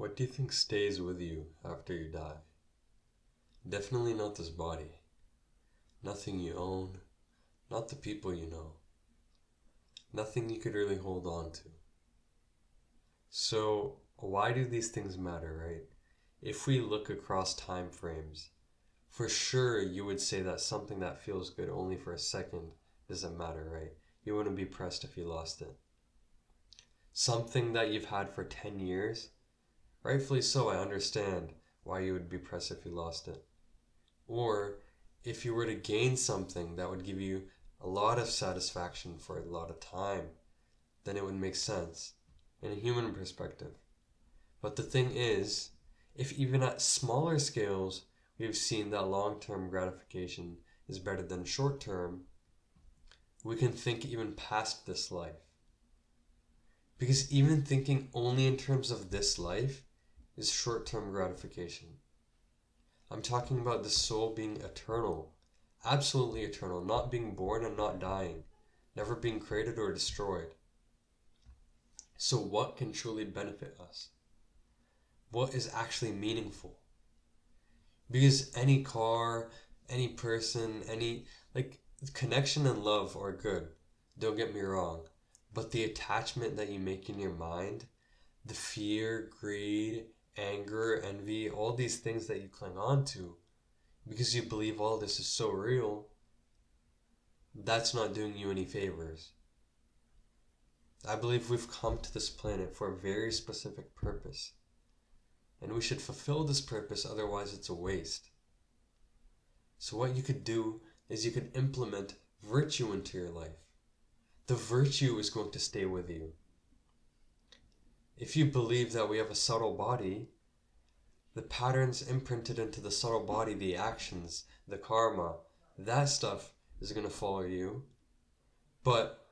What do you think stays with you after you die? Definitely not this body. Nothing you own, not the people you know. Nothing you could really hold on to. So, why do these things matter, right? If we look across time frames, for sure you would say that something that feels good only for a second doesn't matter, right? You wouldn't be pressed if you lost it. Something that you've had for 10 years, rightfully so, I understand why you would be pressed if you lost it. Or if you were to gain something that would give you a lot of satisfaction for a lot of time, then it would make sense in a human perspective. But the thing is, if even at smaller scales we've seen that long-term gratification is better than short-term, we can think even past this life. Because even thinking only in terms of this life is short-term gratification. I'm talking about the soul being eternal, absolutely eternal, not being born and not dying, never being created or destroyed. So what can truly benefit us? What is actually meaningful? Because any car, any person, connection and love are good. Don't get me wrong. But the attachment that you make in your mind, the fear, greed, anger, envy, all these things that you cling on to, because you believe all this is so real, that's not doing you any favors. I believe we've come to this planet for a very specific purpose, and we should fulfill this purpose, otherwise it's a waste. So what you could do is you could implement virtue into your life. The virtue is going to stay with you. If you believe that we have a subtle body, the patterns imprinted into the subtle body, the actions, the karma, that stuff is going to follow you. But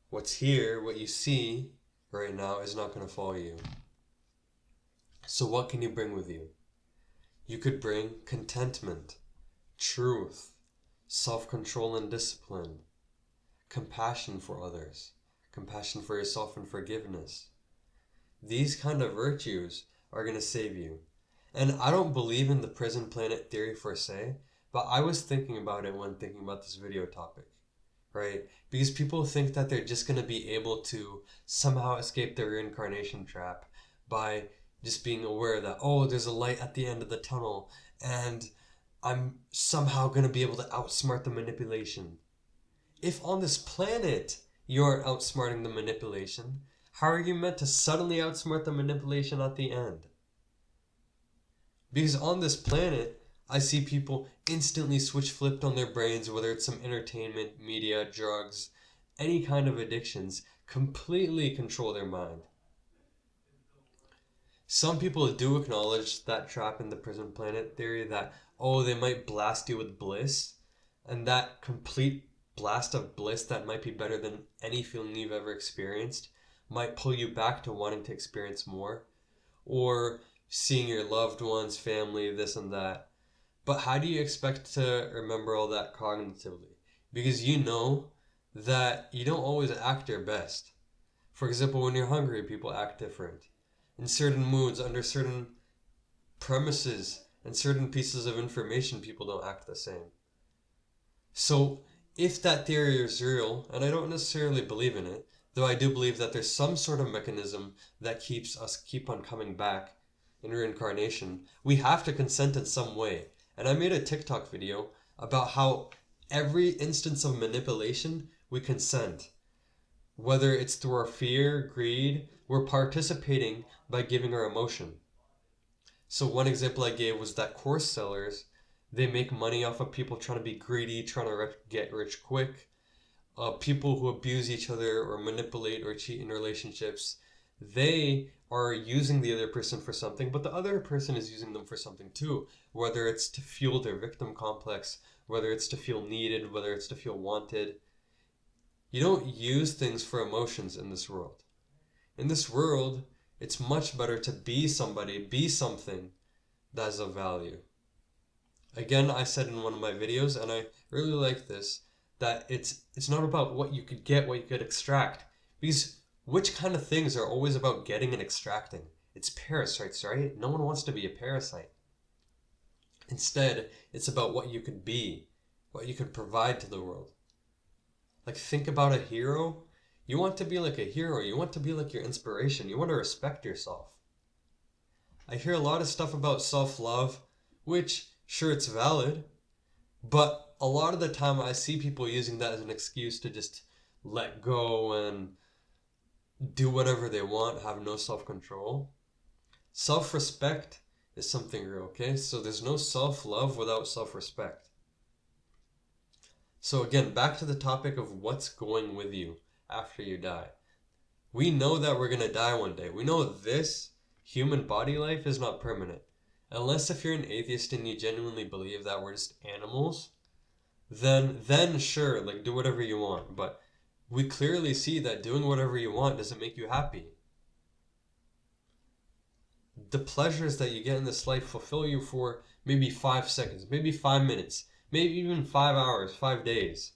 what's here, what you see right now, is not going to follow you. So what can you bring with you? You could bring contentment, truth, self-control and discipline, compassion for others, compassion for yourself, and forgiveness. These kind of virtues are going to save you. And I don't believe in the prison planet theory per se, but I was thinking about it when thinking about this video topic, right? Because people think that they're just going to be able to somehow escape the reincarnation trap by just being aware that, oh, there's a light at the end of the tunnel and I'm somehow going to be able to outsmart the manipulation. If on this planet you're outsmarting the manipulation, how are you meant to suddenly outsmart the manipulation at the end? Because on this planet, I see people instantly switch flipped on their brains, whether it's some entertainment, media, drugs, any kind of addictions, completely control their mind. Some people do acknowledge that trap in the prison planet theory that, oh, they might blast you with bliss, and that complete blast of bliss that might be better than any feeling you've ever experienced might pull you back to wanting to experience more, or seeing your loved ones, family, this and that. But how do you expect to remember all that cognitively? Because you know that you don't always act your best. For example, when you're hungry, people act different. In certain moods, under certain premises, and certain pieces of information, people don't act the same. So if that theory is real, and I don't necessarily believe in it, though I do believe that there's some sort of mechanism that keeps us keep on coming back in reincarnation, we have to consent in some way. And I made a TikTok video about how every instance of manipulation, we consent. Whether it's through our fear, greed, we're participating by giving our emotion. So one example I gave was that course sellers, they make money off of people trying to be greedy, trying to get rich quick. People who abuse each other or manipulate or cheat in relationships, they are using the other person for something, but the other person is using them for something too. Whether it's to fuel their victim complex, whether it's to feel needed, whether it's to feel wanted. You don't use things for emotions in this world. In this world, it's much better to be somebody, be something that's of value. Again, I said in one of my videos, and I really like this, that it's not about what you could get, what you could extract. Because which kind of things are always about getting and extracting? It's parasites, right? No one wants to be a parasite. Instead, it's about what you could be, what you could provide to the world. Like, think about a hero. You want to be like a hero. You want to be like your inspiration. You want to respect yourself. I hear a lot of stuff about self-love, which, sure, it's valid, but a lot of the time I see people using that as an excuse to just let go and do whatever they want, have no self-control. Self-respect is something real, okay? So there's no self-love without self-respect. So again, back to the topic of what's going with you after you die. We know that we're going to die one day. We know this human body life is not permanent. Unless if you're an atheist and you genuinely believe that we're just animals, then sure, like do whatever you want. But we clearly see that doing whatever you want doesn't make you happy. The pleasures that you get in this life fulfill you for maybe 5 seconds, maybe 5 minutes, maybe even 5 hours, 5 days.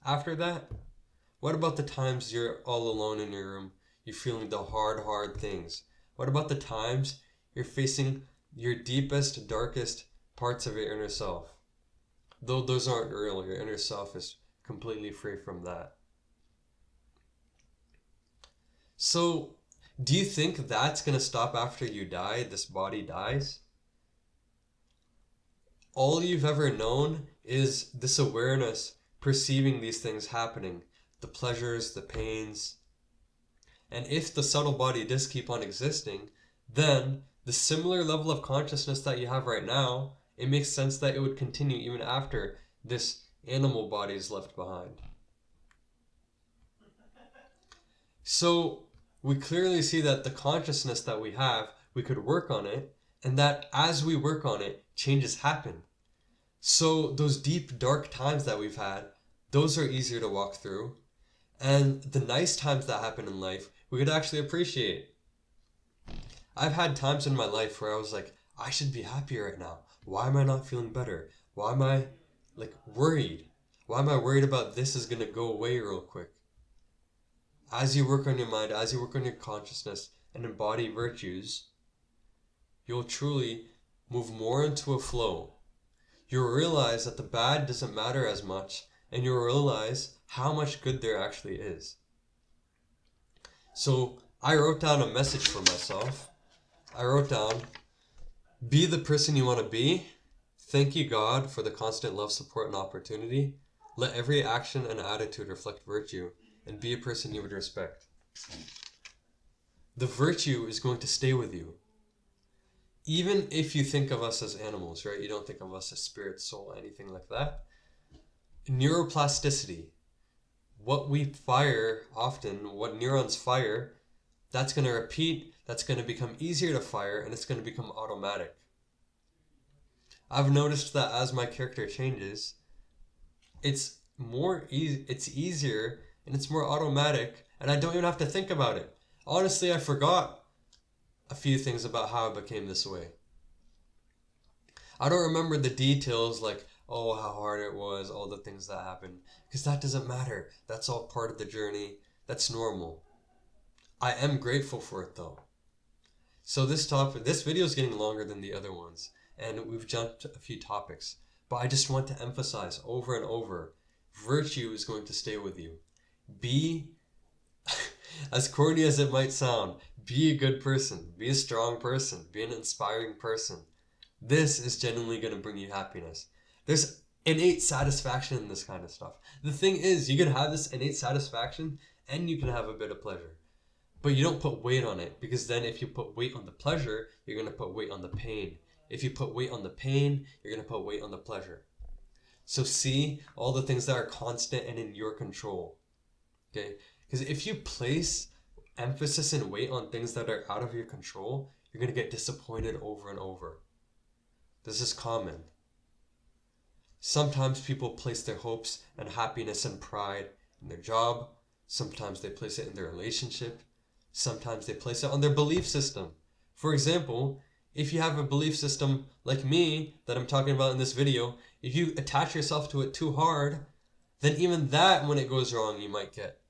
After that, what about the times you're all alone in your room, you're feeling the hard things? What about the times you're facing your deepest, darkest parts of your inner self? Though those aren't real, your inner self is completely free from that. So, do you think that's going to stop after you die, this body dies? All you've ever known is this awareness, perceiving these things happening, the pleasures, the pains. And if the subtle body does keep on existing, then the similar level of consciousness that you have right now, it makes sense that it would continue even after this animal body is left behind. So we clearly see that the consciousness that we have, we could work on it, and that as we work on it, changes happen. So those deep, dark times that we've had, those are easier to walk through. And the nice times that happen in life, we could actually appreciate. I've had times in my life where I was like, I should be happy right now. Why am I not feeling better? Why am I worried? Why am I worried about this is going to go away real quick? As you work on your mind, as you work on your consciousness and embody virtues, you'll truly move more into a flow. You'll realize that the bad doesn't matter as much, and you'll realize how much good there actually is. So I wrote down a message for myself. I wrote down, be the person you want to be. Thank you, God, for the constant love, support, and opportunity. Let every action and attitude reflect virtue, and be a person you would respect. The virtue is going to stay with you. Even if you think of us as animals, right? You don't think of us as spirit, soul, anything like that. Neuroplasticity. What we fire often, what neurons fire, that's going to repeat, that's going to become easier to fire, and it's going to become automatic. I've noticed that as my character changes, it's easier, and it's more automatic, and I don't even have to think about it. Honestly, I forgot a few things about how I became this way. I don't remember the details like, oh, how hard it was, all the things that happened, because that doesn't matter. That's all part of the journey. That's normal. I am grateful for it though. So this video is getting longer than the other ones, and we've jumped a few topics, but I just want to emphasize over and over, virtue is going to stay with you. Be, as corny as it might sound, be a good person, be a strong person, be an inspiring person. This is genuinely going to bring you happiness. There's innate satisfaction in this kind of stuff. The thing is, you can have this innate satisfaction and you can have a bit of pleasure. But you don't put weight on it, because then if you put weight on the pleasure, you're going to put weight on the pain. If you put weight on the pain, you're going to put weight on the pleasure. So see all the things that are constant and in your control. Okay? Because if you place emphasis and weight on things that are out of your control, you're going to get disappointed over and over. This is common. Sometimes people place their hopes and happiness and pride in their job. Sometimes they place it in their relationship. Sometimes they place it on their belief system. For example, if you have a belief system like me that I'm talking about in this video, if you attach yourself to it too hard, then even that, when it goes wrong, you might get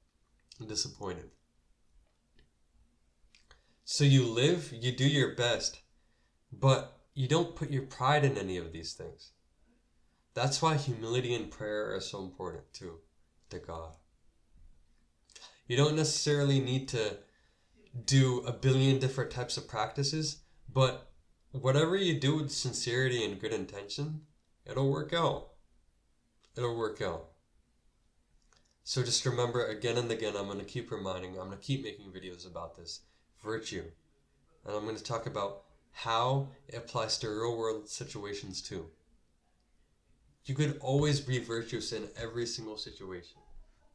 disappointed. So you live, you do your best, but you don't put your pride in any of these things. That's why humility and prayer are so important too, to God. You don't necessarily need to do a billion different types of practices, but whatever you do with sincerity and good intention, it'll work out. It'll work out. So just remember again and again, I'm going to keep reminding, I'm going to keep making videos about this virtue. And I'm going to talk about how it applies to real world situations too. You could always be virtuous in every single situation.